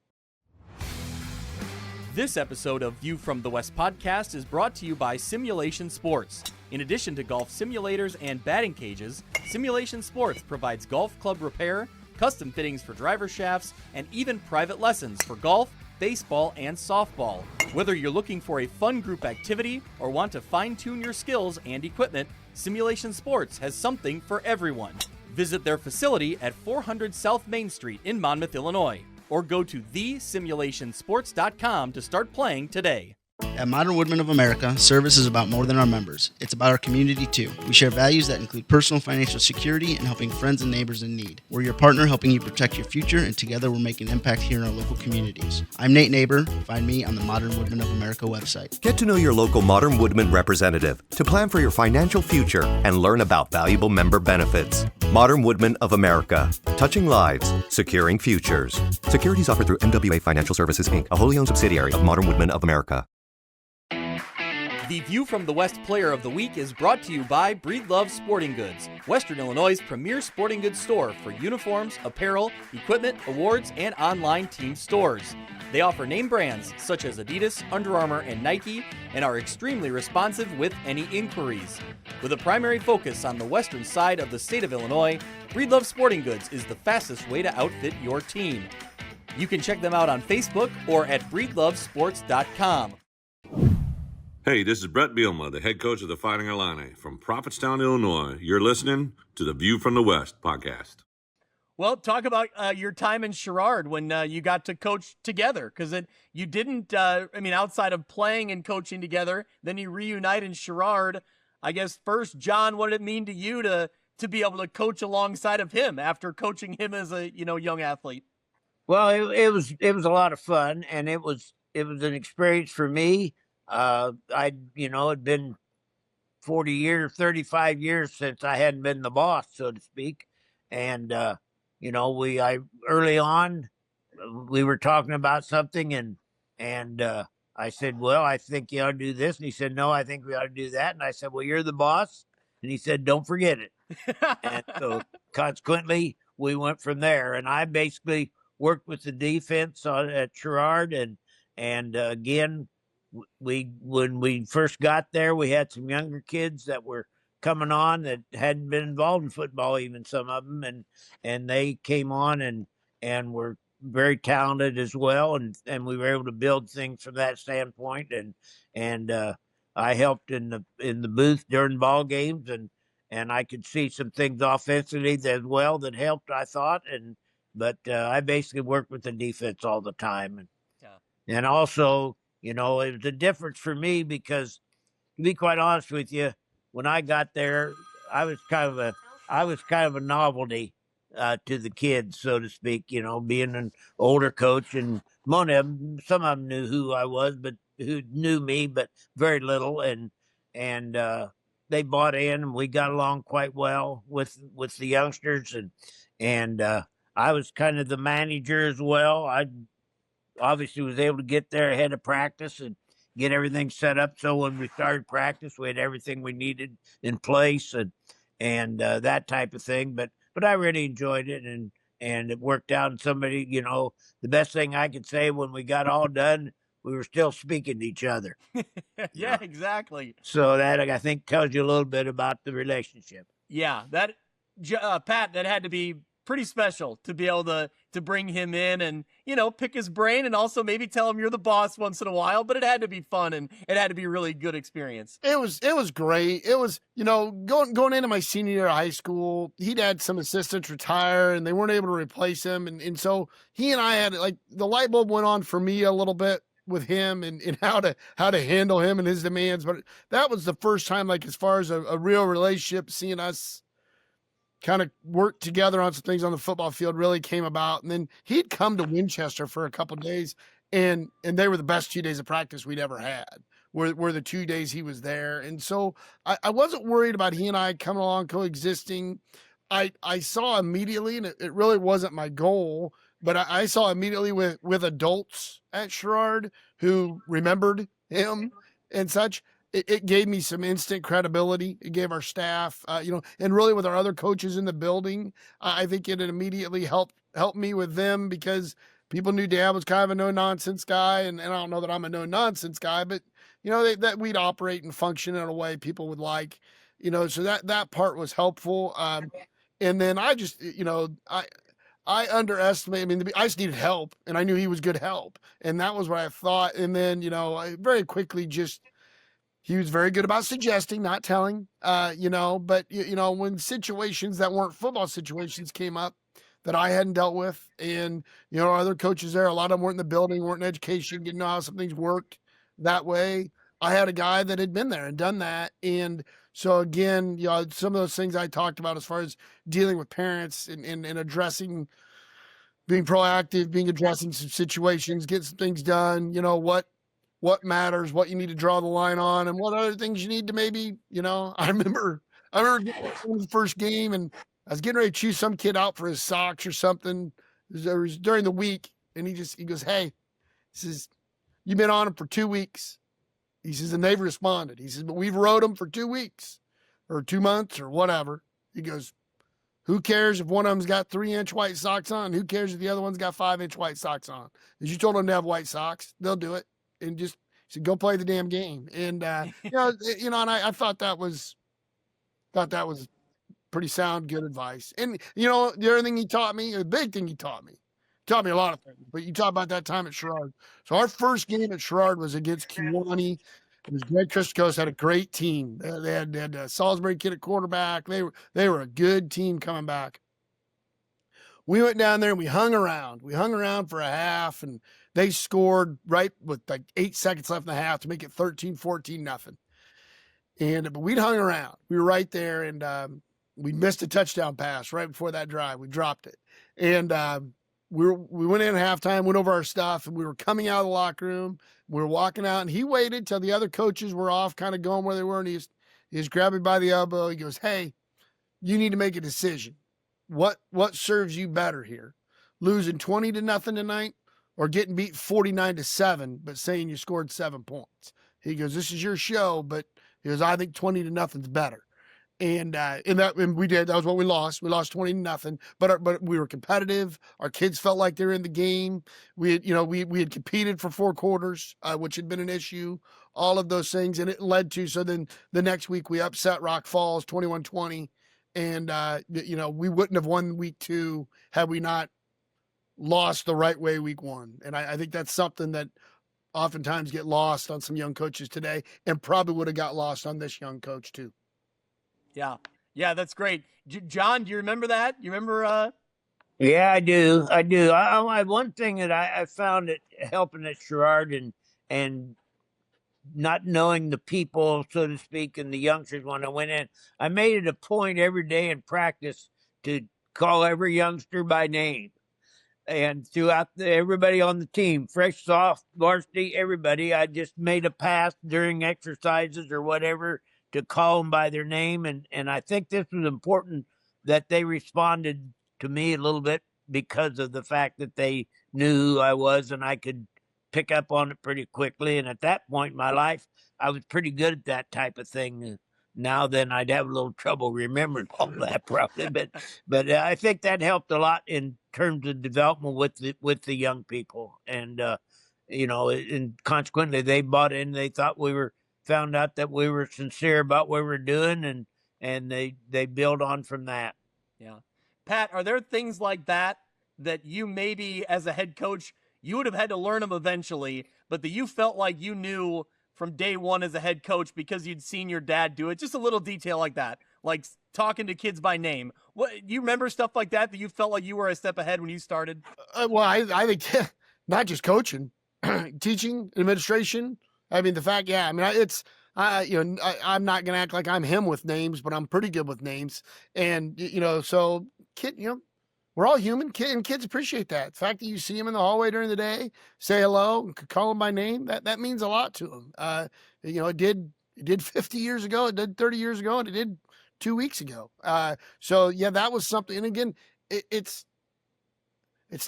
This episode of View from the West podcast is brought to you by Simulation Sports. In addition to golf simulators and batting cages, Simulation Sports provides golf club repair, custom fittings for driver shafts, and even private lessons for golf, baseball, and softball. Whether you're looking for a fun group activity or want to fine-tune your skills and equipment, Simulation Sports has something for everyone. Visit their facility at 400 South Main Street in Monmouth, Illinois, or go to thesimulationsports.com to start playing today. At Modern Woodmen of America, service is about more than our members. It's about our community, too. We share values that include personal financial security and helping friends and neighbors in need. We're your partner helping you protect your future, and together we're making an impact here in our local communities. I'm Nate Neighbor. Find me on the Modern Woodmen of America website. Get to know your local Modern Woodmen representative to plan for your financial future and learn about valuable member benefits. Modern Woodmen of America. Touching lives, securing futures. Securities offered through MWA Financial Services, Inc., a wholly owned subsidiary of Modern Woodmen of America. The View from the West Player of the Week is brought to you by Breedlove Sporting Goods, Western Illinois' premier sporting goods store for uniforms, apparel, equipment, awards, and online team stores. They offer name brands such as Adidas, Under Armour, and Nike, and are extremely responsive with any inquiries. With a primary focus on the western side of the state of Illinois, Breedlove Sporting Goods is the fastest way to outfit your team. You can check them out on Facebook or at breedlovesports.com. Hey, this is Brett Bielma, the head coach of the Fighting Illini from Prophetstown, Illinois. You're listening to the View from the West podcast. Well, talk about your time in Sherrard when you got to coach together, because you didn't, outside of playing and coaching together, then you reunite in Sherrard. I guess first, John, what did it mean to you to be able to coach alongside of him after coaching him as a young athlete? Well, it was a lot of fun, and it was an experience for me. It'd been 40 years, 35 years since I hadn't been the boss, so to speak. And, early on, we were talking about something and I said, well, I think you ought to do this. And he said, no, I think we ought to do that. And I said, well, you're the boss. And he said, don't forget it. And so consequently, we went from there. And I basically worked with the defense at Sherrard. And again, when we first got there, we had some younger kids that were coming on that hadn't been involved in football, even some of them, and they came on and were very talented as well, and we were able to build things from that standpoint. And I helped in the booth during ball games, and I could see some things offensively as well that helped, I thought. But I basically worked with the defense all the time, and also. It was a difference for me because, to be quite honest with you, when I got there, I was kind of a novelty to the kids, so to speak. Being an older coach, and some of them knew who I was, but who knew me, but very little, and they bought in, and we got along quite well with the youngsters, and I was kind of the manager as well. I obviously was able to get there ahead of practice and get everything set up. So when we started practice, we had everything we needed in place and that type of thing. But I really enjoyed it and it worked out. And somebody, the best thing I could say when we got all done, we were still speaking to each other. Yeah, exactly. So that, I think, tells you a little bit about the relationship. Yeah, that Pat, that had to be pretty special to be able to bring him in and, pick his brain and also maybe tell him you're the boss once in a while, but it had to be fun and it had to be a really good experience. It was great. It was, going into my senior year of high school, he'd had some assistants retire and they weren't able to replace him. And so he and I had the light bulb went on for me a little bit with him and how to handle him and his demands. But that was the first time, as far as a real relationship, seeing us kind of work together on some things on the football field really came about. And then he'd come to Winchester for a couple of days and they were the best 2 days of practice we'd ever had, were the 2 days he was there. And so I wasn't worried about he and I coming along coexisting. I saw immediately, and it really wasn't my goal, but I saw immediately with adults at Sherrard who remembered him and such. It gave me some instant credibility. It gave our staff, and really with our other coaches in the building, I think it immediately helped me with them because people knew Dad was kind of a no-nonsense guy, and I don't know that I'm a no-nonsense guy, but, that we'd operate and function in a way people would like, so that part was helpful. And then I just, I underestimated. I mean, I just needed help, and I knew he was good help, and that was what I thought. And then, I very quickly he was very good about suggesting, not telling, but when situations that weren't football situations came up that I hadn't dealt with, and, other coaches there, a lot of them weren't in the building, weren't in education, didn't know how some things worked that way. I had a guy that had been there and done that. And so again, some of those things I talked about as far as dealing with parents and addressing, being proactive, addressing some situations, getting some things done, what matters, what you need to draw the line on, and what other things you need to maybe, I remember getting the first game, and I was getting ready to choose some kid out for his socks or something. It was during the week, and he goes, "Hey," he says, "you've been on him for 2 weeks." He says, "and they've responded." He says, "but we've rode them for 2 weeks or 2 months or whatever." He goes, "Who cares if one of them's got 3-inch white socks on? Who cares if the other one's got 5-inch white socks on? Because you told them to have white socks, they'll do it." And just said, "Go play the damn game." And, and I thought that was pretty sound, good advice. And, the other thing he taught me, the big thing he taught me a lot of things, but you talk about that time at Sherrard. So our first game at Sherrard was against Kewanee. It was Greg Christakos had a great team. They had a Salisbury kid at quarterback. They were a good team coming back. We went down there and we hung around. We hung around for a half, and they scored right with like 8 seconds left in the half to make it 13-14-0. But we'd hung around. We were right there, and we missed a touchdown pass right before that drive. We dropped it. And we went in at halftime, went over our stuff, and we were coming out of the locker room. We were walking out, and he waited till the other coaches were off, kind of going where they were, and he just grabbed me by the elbow. He goes, "Hey, you need to make a decision. What serves you better here? Losing 20-0 tonight or getting beat 49-7, but saying you scored 7 points?" He goes, "This is your show, but," he goes, "I think 20-0's better." And we did. That was what we lost. We lost 20-0, but we were competitive. Our kids felt like they were in the game. We had competed for 4 quarters, which had been an issue. All of those things, and it led to. So then the next week we upset Rock Falls 21-20, and we wouldn't have won week 2 had we not lost the right way week 1. And I think that's something that oftentimes get lost on some young coaches today, and probably would have got lost on this young coach too. Yeah, that's great. John, do you remember that? You remember? Yeah, I do. One thing that I found it helping at Sherrard and not knowing the people, so to speak, and the youngsters when I went in, I made it a point every day in practice to call every youngster by name. And throughout everybody on the team, fresh, soft, varsity, everybody, I just made a pass during exercises or whatever to call them by their name. And I think this was important that they responded to me a little bit because of the fact that they knew who I was and I could pick up on it pretty quickly. And at that point in my life, I was pretty good at that type of thing. Now then I'd have a little trouble remembering all that probably, but I think that helped a lot in terms of development with the young people. And, and consequently they bought in, they thought found out that we were sincere about what we were doing, and they build on from that. Yeah. Pat, are there things like that you maybe as a head coach, you would have had to learn them eventually, but that you felt like you knew from day one as a head coach because you'd seen your dad do it? Just a little detail like that, like talking to kids by name. What, you remember stuff like that you felt like you were a step ahead when you started? Well, I think not just coaching, teaching, administration. I mean, the fact, I mean, I'm not going to act like I'm him with names, but I'm pretty good with names. And, so we're all human, and kids appreciate that. The fact that you see them in the hallway during the day, say hello, and call them by name, that means a lot to them. It did 50 years ago, it did 30 years ago, and it did 2 weeks ago. That was something. And again, it's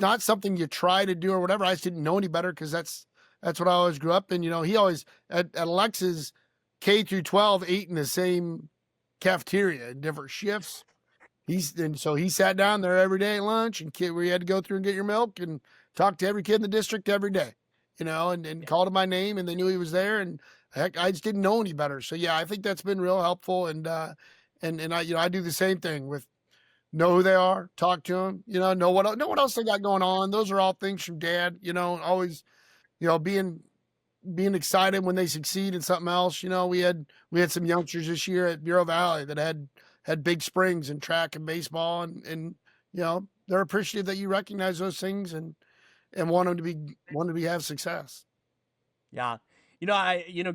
not something you try to do or whatever. I just didn't know any better because that's what I always grew up in. He always, at Alexis, K through 12, ate in the same cafeteria in different shifts. So he sat down there every day at lunch, and where you had to go through and get your milk and talk to every kid in the district every day, and called him by name, and they knew he was there. And heck, I just didn't know any better. So yeah, I think that's been real helpful. And I do the same thing with know who they are, talk to them, know what else they got going on. Those are all things from dad, always, being excited when they succeed in something else. We had some youngsters this year at Bureau Valley that had big springs in track and baseball, and they're appreciative that you recognize those things and want them to have success. Yeah.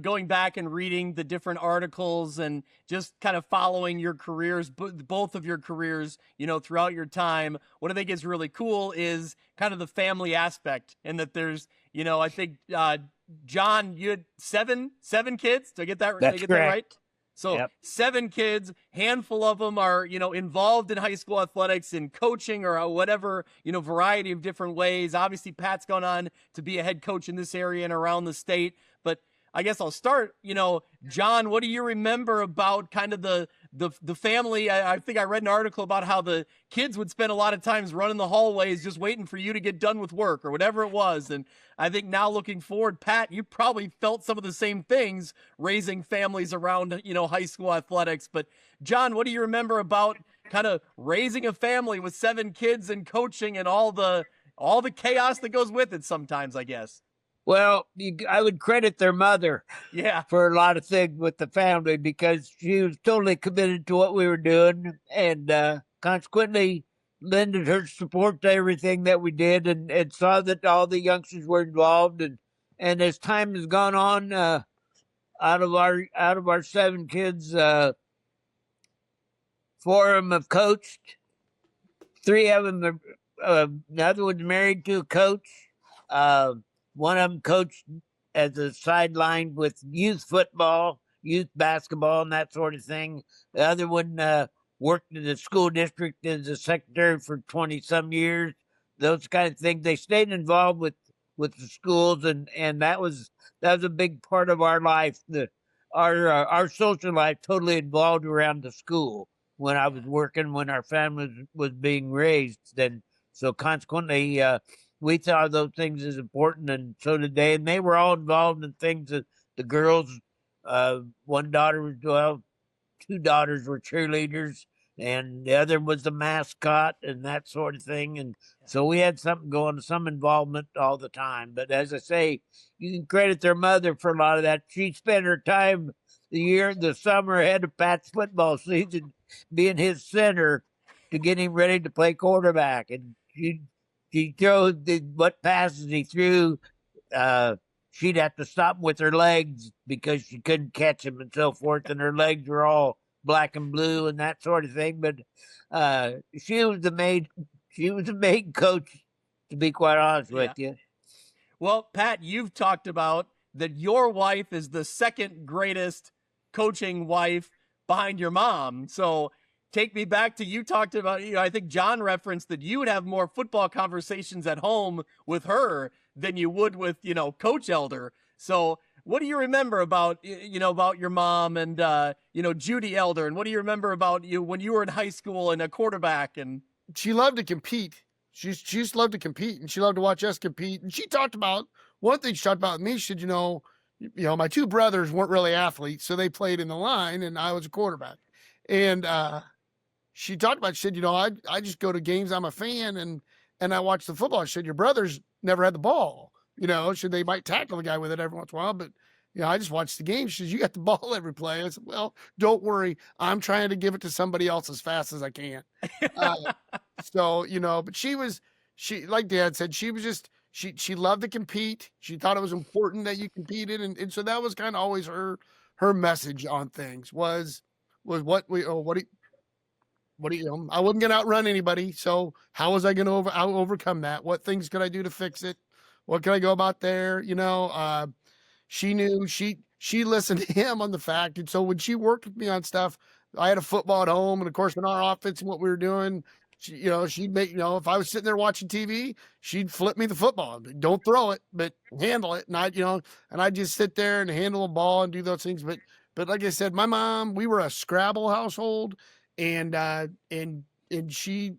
Going back and reading the different articles and just kind of following your careers, both of your careers, throughout your time, what I think is really cool is kind of the family aspect, and that there's, I think, John, you had seven kids. Did I get that? That's that correct. right? So Yep. 7 kids, handful of them are, involved in high school athletics and coaching or whatever, variety of different ways. Obviously, Pat's gone on to be a head coach in this area and around the state. But I guess I'll start, John, what do you remember about kind of the family? I think I read an article about how the kids would spend a lot of times running the hallways just waiting for you to get done with work or whatever it was. And I think now looking forward, Pat, you probably felt some of the same things raising families around, high school athletics. But John, what do you remember about kind of raising a family with 7 kids and coaching and all the chaos that goes with it sometimes, I guess? Well, I would credit their mother for a lot of things with the family, because she was totally committed to what we were doing, and consequently lended her support to everything that we did, and saw that all the youngsters were involved. And as time has gone on, out of our 7 kids, 4 of them have coached. 3 of them are, the other one's married to a coach. One of them coached as a sideline with youth football, youth basketball, and that sort of thing. The other one worked in the school district as a secretary for 20-some years. Those kind of things. They stayed involved with the schools, and that was a big part of our life. Our social life totally involved around the school when I was working, when our family was being raised. And so consequently, we saw those things as important, and so did they. And they were all involved in things that the girls, one daughter was, 2 daughters were cheerleaders, and the other was the mascot and that sort of thing. And so we had something going, some involvement all the time. But as I say, you can credit their mother for a lot of that. She spent her time the summer ahead of Pat's football season being his center to get him ready to play quarterback. And she chose what passes he threw. She'd have to stop him with her legs because she couldn't catch him and so forth. And her legs were all black and blue and that sort of thing. But she was the main coach, to be quite honest with you. Well, Pat, you've talked about that your wife is the second greatest coaching wife behind your mom. So take me back to, you talked about, I think John referenced that you would have more football conversations at home with her than you would with, Coach Elder. So what do you remember about, about your mom and, Judy Elder? And what do you remember about you when you were in high school and a quarterback? And she loved to compete. She just loved to compete, and she loved to watch us compete. And she talked about, one thing she talked about with me, she said, my 2 brothers weren't really athletes, so they played in the line and I was a quarterback. And, she talked about, she said, I just go to games. I'm a fan, and I watch the football. She said, your brothers never had the ball, they might tackle the guy with it every once in a while, but, I just watched the game. She says, you got the ball every play. I said, well, don't worry. I'm trying to give it to somebody else as fast as I can. So, but she, like Dad said, she was just, she loved to compete. She thought it was important that you competed. And so that was kind of always her message on things was what I wasn't going to outrun anybody. So how was I going to overcome that? What things could I do to fix it? What can I go about there? She knew she listened to him on the fact. And so when she worked with me on stuff, I had a football at home, and of course in our offense and what we were doing, she'd make, if I was sitting there watching TV, she'd flip me the football. Don't throw it, but handle it. And I'd just sit there and handle a ball and do those things. But like I said, my mom, we were a Scrabble household. And she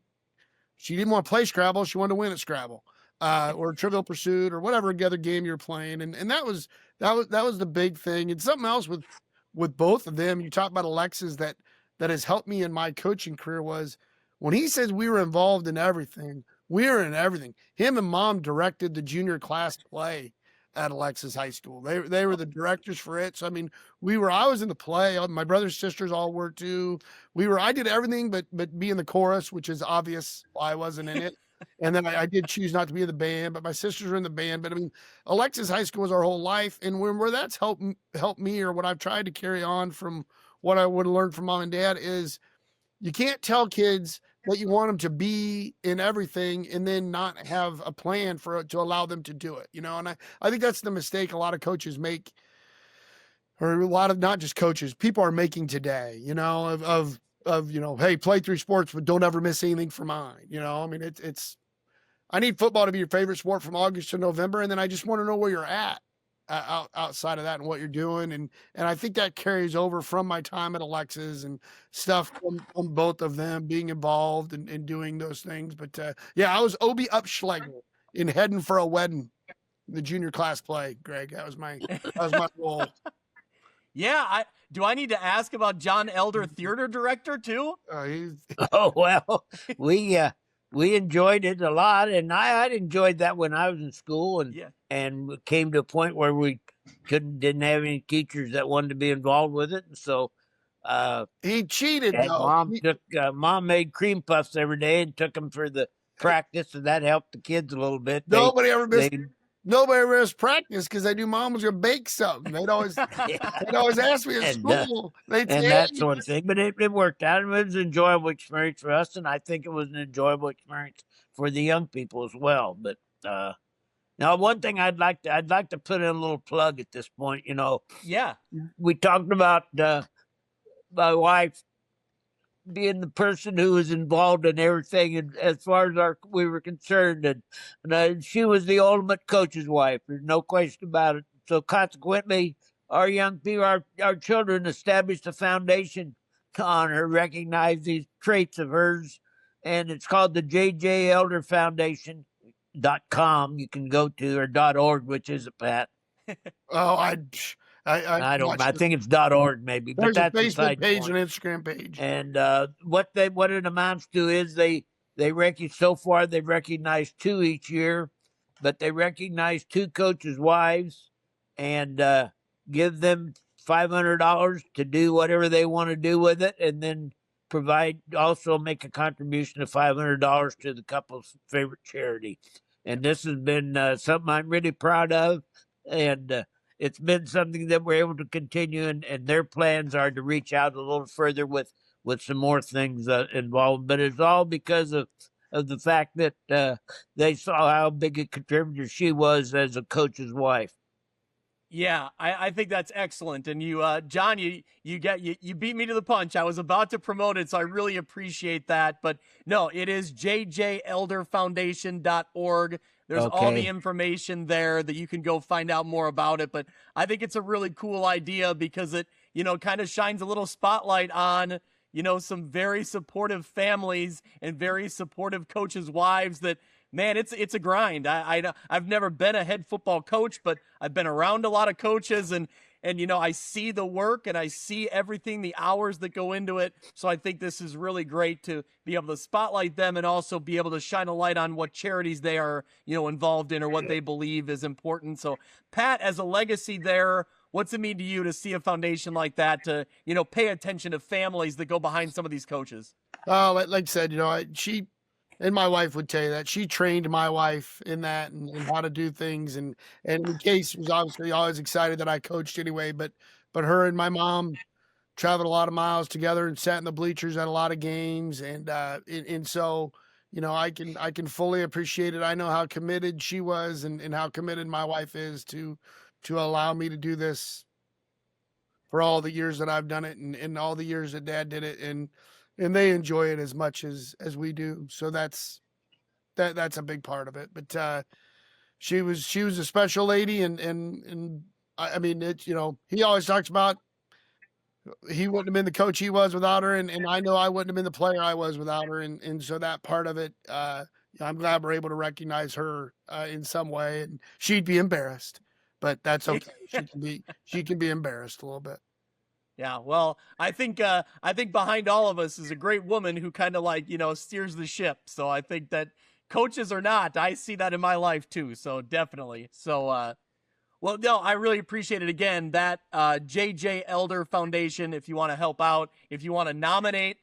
didn't want to play Scrabble. She wanted to win at Scrabble, or Trivial Pursuit, or whatever other game you're playing. And that was the big thing. And something else with both of them, you talk about Alexis that has helped me in my coaching career, was when he says we were involved in everything, we were in everything. Him and Mom directed the junior class play at Alexis High School. They were the directors for it. So, I mean, I was in the play. My brothers, sisters all were too. I did everything but be in the chorus, which is obvious why I wasn't in it. And then I did choose not to be in the band, but my sisters were in the band. But I mean, Alexis High School was our whole life. And where that's helped me, or what I've tried to carry on from what I would have learned from Mom and Dad, is you can't tell kids that you want them to be in everything and then not have a plan to allow them to do it, And I think that's the mistake a lot of coaches make, or a lot of, not just coaches, people are making today, of hey, play 3 sports, but don't ever miss anything for mine. I mean, I need football to be your favorite sport from August to November. And then I just want to know where you're at outside of that and what you're doing. And I think that carries over from my time at Alexis and stuff from both of them being involved and doing those things. But I was Obi Upschlegel in Heading for a Wedding, the junior class play, Greg. That was my role. Yeah. Do I need to ask about John Elder, theater director too? Oh, well, we enjoyed it a lot, and I'd enjoyed that when I was in school, and came to a point where we didn't have any teachers that wanted to be involved with it, and so he cheated. Though. Mom made cream puffs every day and took them for the practice, and that helped the kids a little bit. Nobody ever missed practice because they knew Mom was gonna bake something. They'd always ask me at school. And that sort of thing. But it worked out. It was an enjoyable experience for us, and I think it was an enjoyable experience for the young people as well. But now, one thing I'd like to put in a little plug at this point. Yeah, we talked about my wife being the person who was involved in everything, and as far as we were concerned, and she was the ultimate coach's wife. There's no question about it. So consequently, our young people, our children, established a foundation to honor, recognize these traits of hers, and it's called the J.J. Elder Foundation.com. You can go to, or .org, which is a Pat. I don't. I think it's .org maybe. There's but that's a Facebook page and Instagram page. And what it amounts to is they so far they've recognized 2 each year, but they recognize 2 coaches' wives and give them $500 to do whatever they want to do with it, and then make a contribution of $500 to the couple's favorite charity. And this has been something I'm really proud of, and it's been something that we're able to continue, and their plans are to reach out a little further with some more things involved. But it's all because of the fact that they saw how big a contributor she was as a coach's wife. Yeah, I think that's excellent. And you, John, you beat me to the punch. I was about to promote it, so I really appreciate that. But no, it is jjelderfoundation.org. There's all the information there that you can go find out more about it. But I think it's a really cool idea because it, kind of shines a little spotlight on, some very supportive families and very supportive coaches' wives that, man, it's a grind. I've never been a head football coach, but I've been around a lot of coaches, and I see the work and I see everything, the hours that go into it. So I think this is really great to be able to spotlight them and also be able to shine a light on what charities they are, involved in or what they believe is important. So Pat, as a legacy there, what's it mean to you to see a foundation like that, to, pay attention to families that go behind some of these coaches? Oh, like I said, she and my wife would tell you that she trained my wife in that and how to do things. And Case was obviously always excited that I coached anyway, but her and my mom traveled a lot of miles together and sat in the bleachers at a lot of games. And so, I can fully appreciate it. I know how committed she was and how committed my wife is to allow me to do this for all the years that I've done it and all the years that Dad did it. And they enjoy it as much as we do. So that's a big part of it. But she was a special lady, and I mean, he always talks about he wouldn't have been the coach he was without her, and I know I wouldn't have been the player I was without her, and so that part of it, I'm glad we're able to recognize her in some way, and she'd be embarrassed, but that's okay. She can be embarrassed a little bit. Yeah, well, I think behind all of us is a great woman who kind of like, steers the ship. So I think that coaches or not, I see that in my life too. So definitely. So well, no, I really appreciate it again. That JJ Elder Foundation, if you want to help out, if you want to nominate,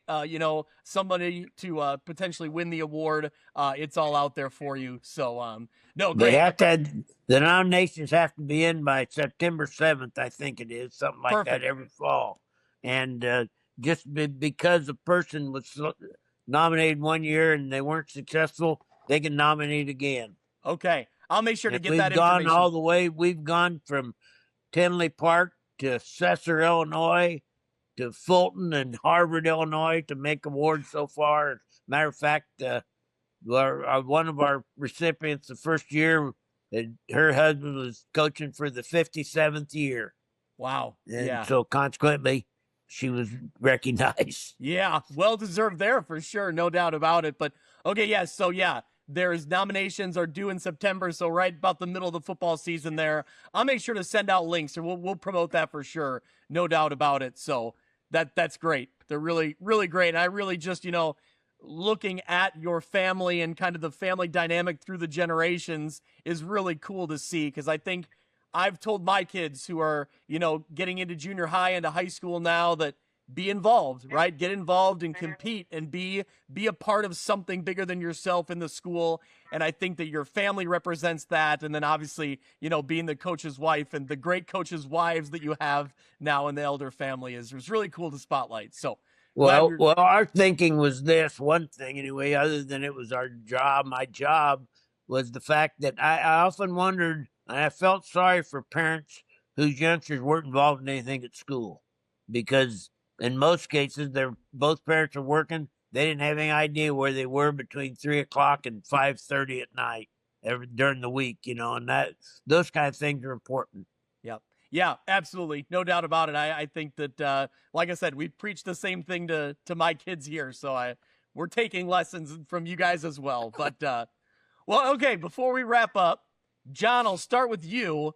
somebody to potentially win the award, it's all out there for you. So, no, They great. have to. The nominations have to be in by September 7th, I think it is, something like Perfect. that every fall. And because a person was nominated one year and they weren't successful, they can nominate again. Okay, I'll make sure to get we've that gone information. all the way. We've gone from Tinley Park to Cesar, Illinois, to Fulton and Harvard, Illinois, to make awards so far. Matter of fact, one of our recipients the first year, her husband was coaching for the 57th year. Wow. And yeah. so consequently, she was recognized. Yeah, well deserved there for sure, no doubt about it. But okay, yeah, so yeah, there's nominations are due in September, so right about the middle of the football season there. I'll make sure to send out links, or we'll promote that for sure, no doubt about it. So that's great. They're really, really great. And I really just, looking at your family and kind of the family dynamic through the generations is really cool to see, because I think I've told my kids who are, getting into junior high and high school now that be involved, right? Get involved and compete and be a part of something bigger than yourself in the school. And I think that your family represents that. And then obviously, being the coach's wife and the great coaches' wives that you have now in the Elder family is really cool to spotlight. So, well, our thinking was this one thing anyway, other than it was our job. My job was the fact that I often wondered, and I felt sorry for parents whose youngsters weren't involved in anything at school, because in most cases, both parents are working. They didn't have any idea where they were between 3 o'clock and 5:30 at night during the week, and those kind of things are important. Yep. Yeah, absolutely. No doubt about it. I think that, like I said, we preach the same thing to my kids here. So we're taking lessons from you guys as well. But, well, okay, before we wrap up, John, I'll start with you.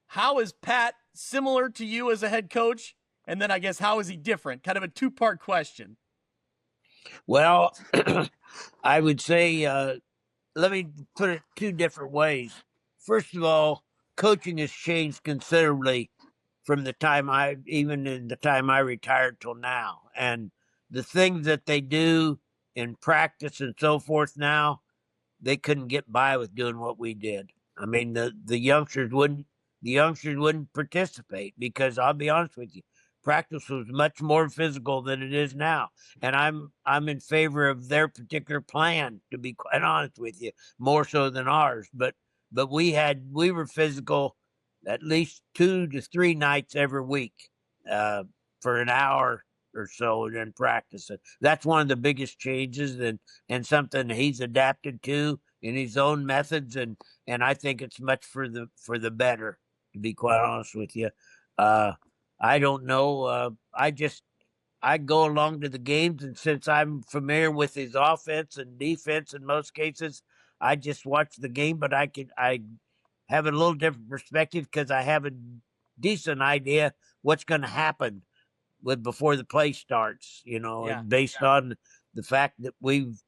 How is Pat similar to you as a head coach? And then I guess, how is he different? Kind of a two-part question. Well, I would say, let me put it two different ways. First of all, coaching has changed considerably from the time I retired till now. And the things that they do in practice and so forth now, they couldn't get by with doing what we did. I mean, the youngsters wouldn't participate, because I'll be honest with you, practice was much more physical than it is now. And I'm in favor of their particular plan, to be quite honest with you, more so than ours. But we were physical at least 2 to 3 nights every week for an hour or so in practice. That's one of the biggest changes, and something he's adapted to in his own methods, and I think it's much for the better, to be quite honest with you. I don't know. I go along to the games, and since I'm familiar with his offense and defense in most cases, I just watch the game. But I have a little different perspective, because I have a decent idea what's going to happen before the play starts. Based on the fact that we've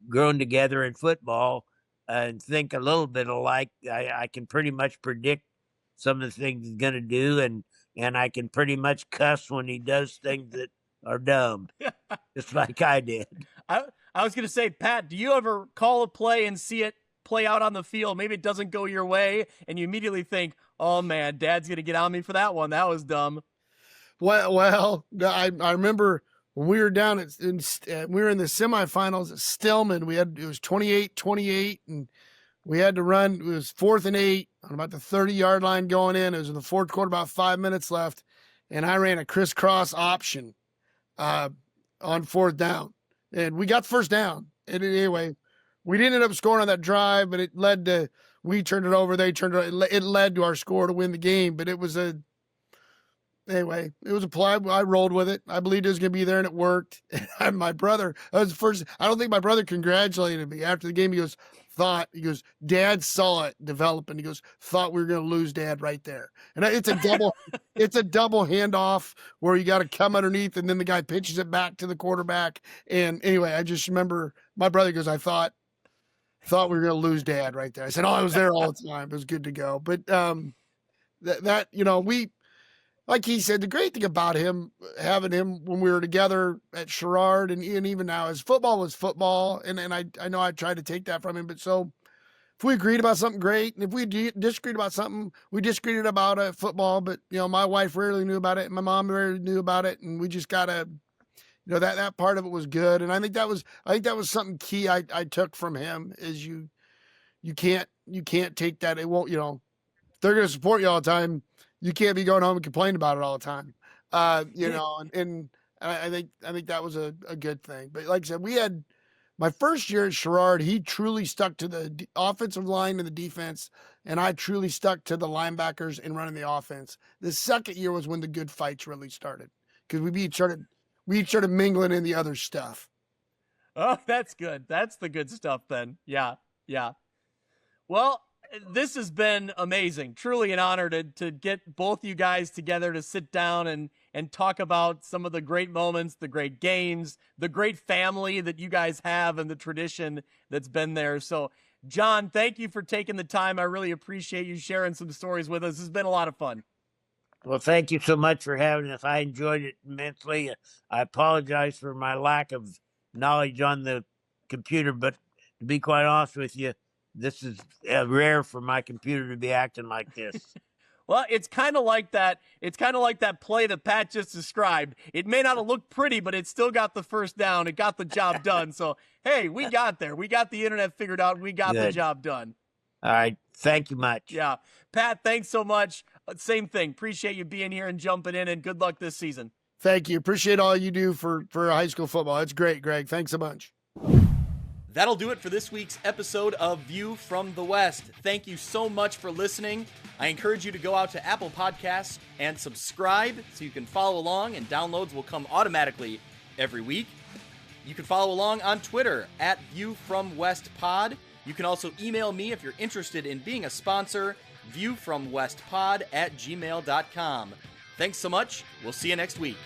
grown together in football and think a little bit alike, I can pretty much predict some of the things he's going to do, and I can pretty much cuss when he does things that are dumb, just like I did. I was going to say, Pat, do you ever call a play and see it play out on the field? Maybe it doesn't go your way, and you immediately think, oh, man, Dad's going to get on me for that one. That was dumb. Well, I remember when we were down we were in the semifinals at Stillman. It was 28-28, and we had to run. It was 4th and 8 on about the 30-yard line going in. It was in the fourth quarter, about 5 minutes left, and I ran a crisscross option on 4th down, and we got the first down. And anyway, we didn't end up scoring on that drive, but it led to we turned it over, they turned it. It led to our score to win the game. But it was anyway, it was a play. I rolled with it. I believed it was going to be there, and it worked. And my brother, that was the first. I don't think my brother congratulated me after the game. He goes, Dad saw it develop, and he goes, thought we were going to lose Dad right there. And it's a double, it's a double handoff where you got to come underneath, and then the guy pitches it back to the quarterback. And anyway, I just remember my brother goes, I thought we were going to lose Dad right there. I said, I was there all the time. It was good to go. But that we. Like he said, the great thing about him, having him when we were together at Sherrard and even now, is football was football. And I know I tried to take that from him. But so if we agreed about something, great. And if we disagreed about something, we disagreed about football. But, my wife rarely knew about it. And my mom rarely knew about it. And we just got to, that part of it was good. And I think that was something key I took from him is you can't take that. It won't, if they're going to support you all the time, you can't be going home and complaining about it all the time, and I think that was a good thing. But like I said, we had my first year at Sherrard, he truly stuck to the offensive line and the defense, and I truly stuck to the linebackers and running the offense. The second year was when the good fights really started because we started mingling in the other stuff. Oh, that's good. That's the good stuff then. Yeah. Well, this has been amazing. Truly an honor to get both you guys together to sit down and talk about some of the great moments, the great games, the great family that you guys have and the tradition that's been there. So, John, thank you for taking the time. I really appreciate you sharing some stories with us. It's been a lot of fun. Well, thank you so much for having us. I enjoyed it immensely. I apologize for my lack of knowledge on the computer, but to be quite honest with you, this is rare for my computer to be acting like this. Well, it's kind of like that. It's kind of like that play that Pat just described. It may not have looked pretty, but it still got the first down. It got the job done. So, hey, we got there. We got the internet figured out. We got the job done. All right. Thank you much. Yeah. Pat, thanks so much. Same thing. Appreciate you being here and jumping in, and good luck this season. Thank you. Appreciate all you do for high school football. That's great, Greg. Thanks so much. That'll do it for this week's episode of View from the West. Thank you so much for listening. I encourage you to go out to Apple Podcasts and subscribe so you can follow along, and downloads will come automatically every week. You can follow along on Twitter at ViewFromWestPod. You can also email me if you're interested in being a sponsor, viewfromwestpod@gmail.com. Thanks so much. We'll see you next week.